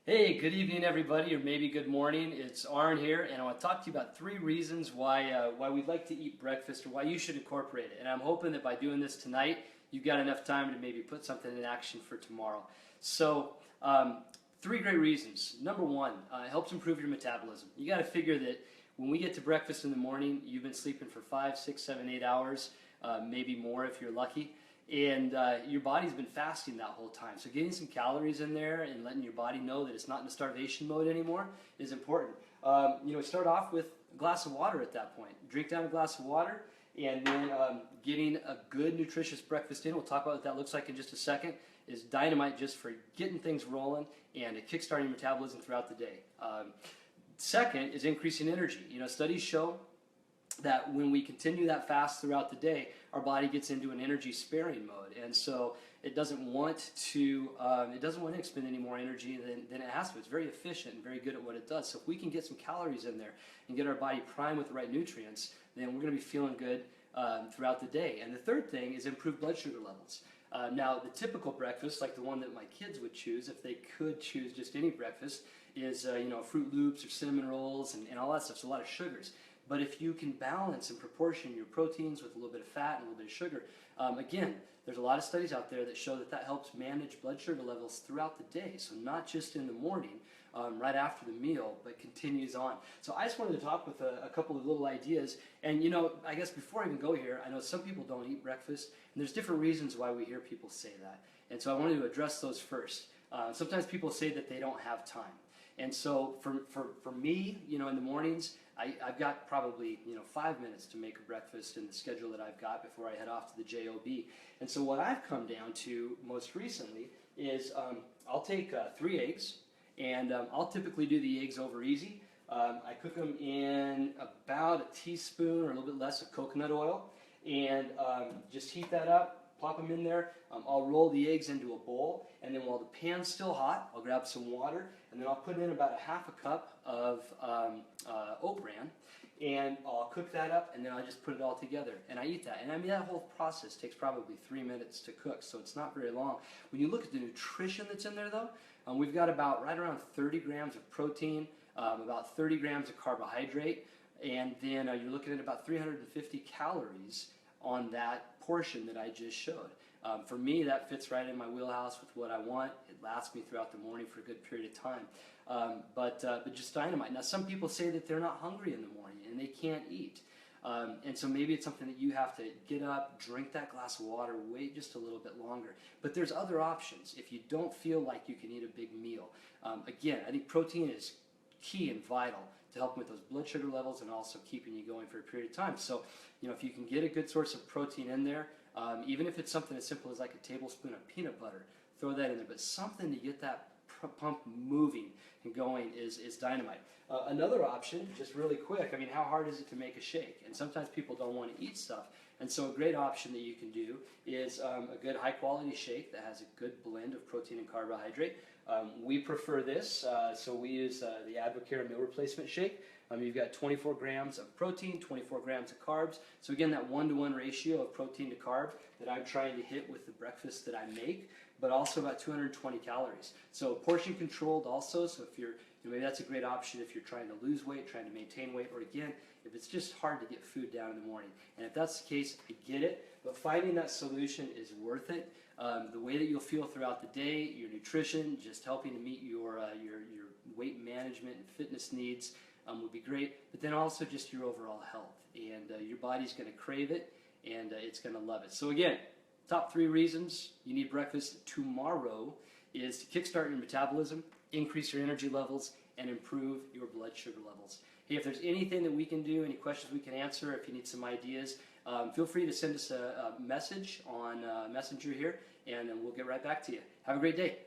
Hey, good evening, everybody, or maybe good morning. It's Arn here, and I want to talk to you about 3 reasons why we'd like to eat breakfast, or why you should incorporate it. And I'm hoping that by doing this tonight, you've got enough time to maybe put something in action for tomorrow. So, 3 great reasons. Number 1, it helps improve your metabolism. You got to figure that when we get to breakfast in the morning, you've been sleeping for 5, 6, 7, 8 hours, maybe more if you're lucky. And your body's been fasting that whole time. So getting some calories in there and letting your body know that it's not in a starvation mode anymore is important. Start off with a glass of water at that point. Drink down a glass of water, and then getting a good nutritious breakfast in, we'll talk about what that looks like in just a second, is dynamite just for getting things rolling and kickstarting your metabolism throughout the day. Second is increasing energy. Studies show that when we continue that fast throughout the day, our body gets into an energy sparing mode, and so it doesn't want to expend any more energy than it has to. It's very efficient and very good at what it does. So if we can get some calories in there and get our body primed with the right nutrients, then we're going to be feeling good throughout the day. And the third thing is improved blood sugar levels. Now, the typical breakfast, like the one that my kids would choose if they could choose just any breakfast, is Fruit Loops or cinnamon rolls and all that stuff. So a lot of sugars. But if you can balance and proportion your proteins with a little bit of fat and a little bit of sugar, again, there's a lot of studies out there that show that helps manage blood sugar levels throughout the day. So not just in the morning, right after the meal, but continues on. So I just wanted to talk with a couple of little ideas. And I guess before I even go here, I know some people don't eat breakfast, and there's different reasons why we hear people say that. And so I wanted to address those first. Sometimes people say that they don't have time. And so for me, in the mornings, I've got probably 5 minutes to make a breakfast in the schedule that I've got before I head off to the job. And so what I've come down to most recently is I'll take 3 eggs, and I'll typically do the eggs over easy. I cook them in about a teaspoon or a little bit less of coconut oil, and just heat that up. Plop them in there. I'll roll the eggs into a bowl, and then while the pan's still hot, I'll grab some water, and then I'll put in about a ½ cup of oat bran, and I'll cook that up, and then I'll just put it all together, and I eat that. And I mean, that whole process takes probably 3 minutes to cook, so it's not very long. When you look at the nutrition that's in there, though, we've got about right around 30 grams of protein, about 30 grams of carbohydrate, and then you're looking at about 350 calories on that portion that I just showed. For me, that fits right in my wheelhouse with what I want. It lasts me throughout the morning for a good period of time. But just dynamite. Now, some people say that they're not hungry in the morning and they can't eat. And so maybe it's something that you have to get up, drink that glass of water, wait just a little bit longer. But there's other options if you don't feel like you can eat a big meal. Again, I think protein is key and vital to helping with those blood sugar levels and also keeping you going for a period of time. So, if you can get a good source of protein in there, even if it's something as simple as like a tablespoon of peanut butter, throw that in there. But something to get that pump moving and going is dynamite. Another option, just really quick, I mean, how hard is it to make a shake? And sometimes people don't want to eat stuff. And so a great option that you can do is a good high quality shake that has a good blend of protein and carbohydrate. We prefer this, so we use the Advocare meal replacement shake. You've got 24 grams of protein, 24 grams of carbs. So again, that 1-to-1 ratio of protein to carb that I'm trying to hit with the breakfast that I make, but also about 220 calories. So portion controlled also, so if you're, maybe that's a great option if you're trying to lose weight, trying to maintain weight, or again, if it's just hard to get food down in the morning. And if that's the case, I get it, but finding that solution is worth it. The way that you'll feel throughout the day, your nutrition, just helping to meet your weight management and fitness needs would be great, but then also just your overall health. And your body's going to crave it, and it's going to love it. So again, top 3 reasons you need breakfast tomorrow is to kickstart your metabolism, increase your energy levels, and improve your blood sugar levels. Hey, if there's anything that we can do, any questions we can answer, if you need some ideas, feel free to send us a message on Messenger here, and we'll get right back to you. Have a great day.